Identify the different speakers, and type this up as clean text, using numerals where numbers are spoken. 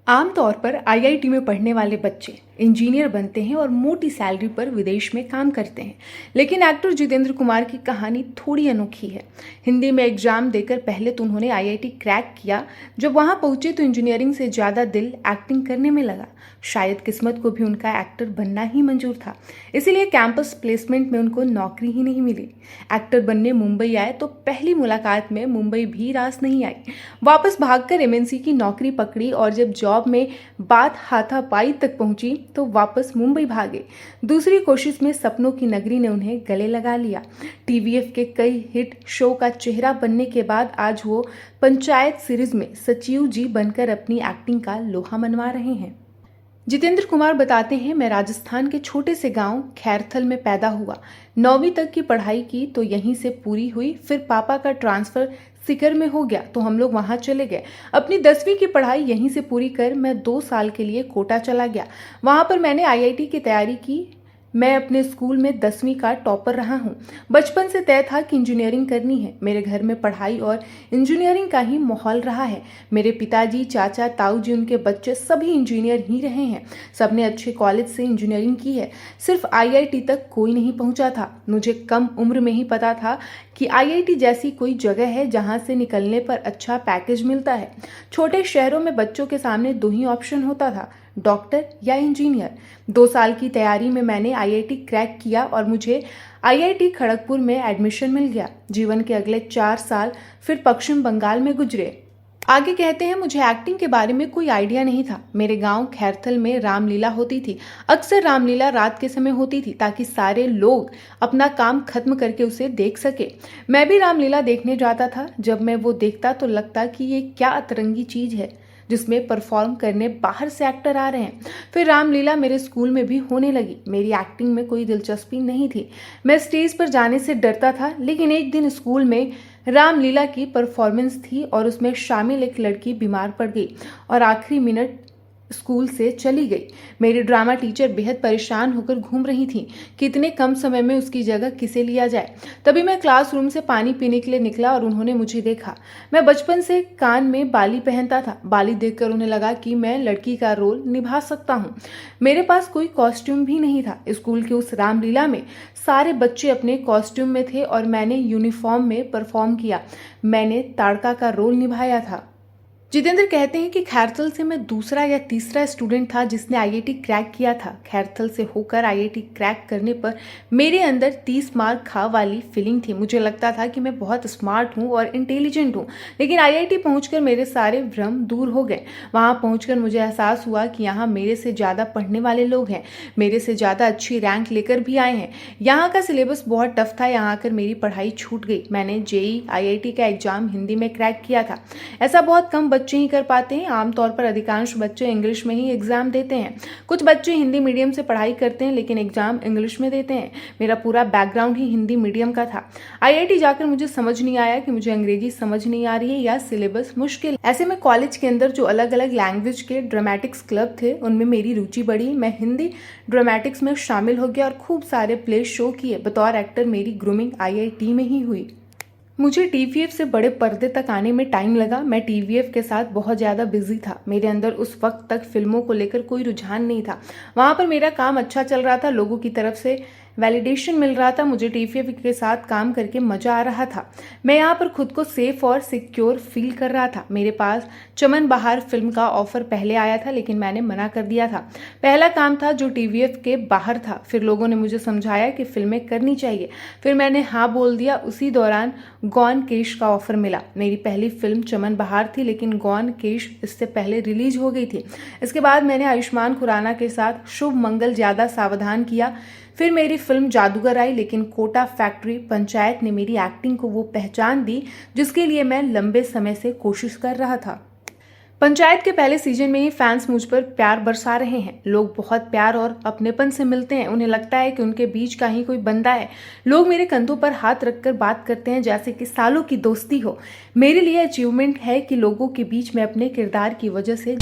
Speaker 1: आमतौर पर आईआईटी में पढ़ने वाले बच्चे इंजीनियर बनते हैं और मोटी सैलरी पर विदेश में काम करते हैं। लेकिन एक्टर जितेंद्र कुमार की कहानी थोड़ी अनोखी है। हिंदी में एग्जाम देकर पहले तो उन्होंने आईआईटी क्रैक किया। जब वहां पहुंचे तो इंजीनियरिंग से ज़्यादा दिल एक्टिंग करने में लगा। शायद किस्मत को भी उनका एक्टर बनना ही मंजूर था, इसीलिए कैंपस प्लेसमेंट में उनको नौकरी ही नहीं मिली। एक्टर बनने मुंबई आए तो पहली मुलाकात में मुंबई भी रास नहीं आई। वापस भागकर एमएनसी की नौकरी पकड़ी और जब जॉब में बात हाथापाई तक पहुंची तो वापस मुंबई भागे। दूसरी कोशिश में सपनों की नगरी ने उन्हें गले लगा लिया। टीवीएफ के कई हिट शो का चेहरा बनने के बाद आज वो पंचायत सीरीज में सचिव जी बनकर अपनी एक्टिंग का लोहा मनवा रहे हैं। जितेंद्र कुमार बताते हैं, मैं राजस्थान के छोटे से गांव खैरथल में पैदा हुआ। 9वीं तक की पढ़ाई की तो यहीं से पूरी हुई। फिर पापा का ट्रांसफर सीकर में हो गया तो हम लोग वहां चले गए। अपनी 10वीं की पढ़ाई यहीं से पूरी कर मैं 2 साल के लिए कोटा चला गया। वहां पर मैंने आईआईटी की तैयारी की। मैं अपने स्कूल में 10वीं का टॉपर रहा हूँ। बचपन से तय था कि इंजीनियरिंग करनी है। मेरे घर में पढ़ाई और इंजीनियरिंग का ही माहौल रहा है। मेरे पिताजी, चाचा, ताऊ जी, उनके बच्चे सभी इंजीनियर ही रहे हैं। सबने अच्छे कॉलेज से इंजीनियरिंग की है। सिर्फ आईआईटी तक कोई नहीं पहुंचा था। मुझे कम उम्र में ही पता था कि आईआईटी जैसी कोई जगह है जहां से निकलने पर अच्छा पैकेज मिलता है। छोटे शहरों में बच्चों के सामने 2 ही ऑप्शन होता था, डॉक्टर या इंजीनियर। 2 साल की तैयारी में मैंने आईआईटी क्रैक किया और मुझे आईआईटी खड़गपुर में एडमिशन मिल गया। जीवन के अगले 4 साल फिर पश्चिम बंगाल में गुजरे। आगे कहते हैं, मुझे एक्टिंग के बारे में कोई आइडिया नहीं था। मेरे गांव खैरथल में रामलीला होती थी। अक्सर रामलीला रात के समय होती थी ताकि सारे लोग अपना काम खत्म करके उसे देख सके। मैं भी रामलीला देखने जाता था। जब मैं वो देखता तो लगता कि ये क्या अतरंगी चीज है जिसमें परफॉर्म करने बाहर से एक्टर आ रहे हैं। फिर रामलीला मेरे स्कूल में भी होने लगी। मेरी एक्टिंग में कोई दिलचस्पी नहीं थी। मैं स्टेज पर जाने से डरता था। लेकिन एक दिन स्कूल में रामलीला की परफॉर्मेंस थी और उसमें शामिल एक लड़की बीमार पड़ गई और आखिरी मिनट स्कूल से चली गई। मेरी ड्रामा टीचर बेहद परेशान होकर घूम रही थी कि इतने कम समय में उसकी जगह किसे लिया जाए। तभी मैं क्लासरूम से पानी पीने के लिए निकला और उन्होंने मुझे देखा। मैं बचपन से कान में बाली पहनता था। बाली देखकर उन्हें लगा कि मैं लड़की का रोल निभा सकता हूँ। मेरे पास कोई कॉस्ट्यूम भी नहीं था। स्कूल के उस रामलीला में सारे बच्चे अपने कॉस्ट्यूम में थे और मैंने यूनिफॉर्म में परफॉर्म किया। मैंने ताड़का का रोल निभाया था। जितेंद्र कहते हैं कि खैरथल से मैं दूसरा या तीसरा स्टूडेंट था जिसने आईआईटी क्रैक किया था। खैरथल से होकर आईआईटी क्रैक करने पर मेरे अंदर 30 मार्क खा वाली फीलिंग थी। मुझे लगता था कि मैं बहुत स्मार्ट हूँ और इंटेलिजेंट हूँ। लेकिन आईआईटी पहुंचकर मेरे सारे भ्रम दूर हो गए। वहां पहुंचकर मुझे एहसास हुआ कि यहाँ मेरे से ज़्यादा पढ़ने वाले लोग हैं। मेरे से ज़्यादा अच्छी रैंक लेकर भी आए हैं। यहाँ का सिलेबस बहुत टफ था। यहाँ आकर मेरी पढ़ाई छूट गई। मैंने जेईई आईआईटी का एग्जाम हिंदी में क्रैक किया था। ऐसा बहुत कम बच्चे ही कर पाते हैं। आमतौर पर अधिकांश बच्चे इंग्लिश में ही एग्जाम देते हैं। कुछ बच्चे हिंदी मीडियम से पढ़ाई करते हैं लेकिन एग्जाम इंग्लिश में देते हैं। मेरा पूरा बैकग्राउंड ही हिंदी मीडियम का था। आईआईटी जाकर मुझे समझ नहीं आया कि मुझे अंग्रेजी समझ नहीं आ रही है या सिलेबस मुश्किल। ऐसे में कॉलेज के अंदर जो अलग अलग लैंग्वेज के ड्रामेटिक्स क्लब थे उनमें मेरी रुचि बढ़ी। मैं हिंदी ड्रामेटिक्स में शामिल हो गया और खूब सारे प्ले शो किए। बतौर एक्टर मेरी ग्रूमिंग आईआईटी में ही हुई। मुझे टीवीएफ से बड़े पर्दे तक आने में टाइम लगा। मैं टीवीएफ के साथ बहुत ज़्यादा बिजी था। मेरे अंदर उस वक्त तक फिल्मों को लेकर कोई रुझान नहीं था। वहाँ पर मेरा काम अच्छा चल रहा था। लोगों की तरफ से वैलिडेशन मिल रहा था। मुझे टीवीएफ के साथ काम करके मज़ा आ रहा था। मैं यहाँ पर खुद को सेफ और सिक्योर फील कर रहा था। मेरे पास चमन बहार फिल्म का ऑफर पहले आया था लेकिन मैंने मना कर दिया था। पहला काम था जो टीवीएफ के बाहर था। फिर लोगों ने मुझे समझाया कि फिल्में करनी चाहिए। फिर मैंने हाँ बोल दिया। उसी दौरान गौन केश का ऑफर मिला। मेरी पहली फिल्म चमन बहार थी लेकिन गौन केश इससे पहले रिलीज हो गई थी। इसके बाद मैंने आयुष्मान खुराना के साथ शुभ मंगल ज्यादा सावधान किया। फिर मेरी फिल्म जादूगर आई लेकिन कोटा फैक्ट्री पंचायत ने मेरी एक्टिंग को वो पहचान दी जिसके लिए मैं लंबे समय से कोशिश कर रहा था। पंचायत के पहले सीजन में ही फैंस मुझ पर प्यार बरसा रहे हैं। लोग बहुत प्यार और अपनेपन से मिलते हैं। उन्हें लगता है कि उनके बीच का ही कोई बंदा है। लोग मेरे कंधों पर हाथ रखकर बात करते हैं जैसे कि सालों की दोस्ती हो। मेरे लिए अचीवमेंट है कि लोगों के बीच में अपने किरदार की वजह से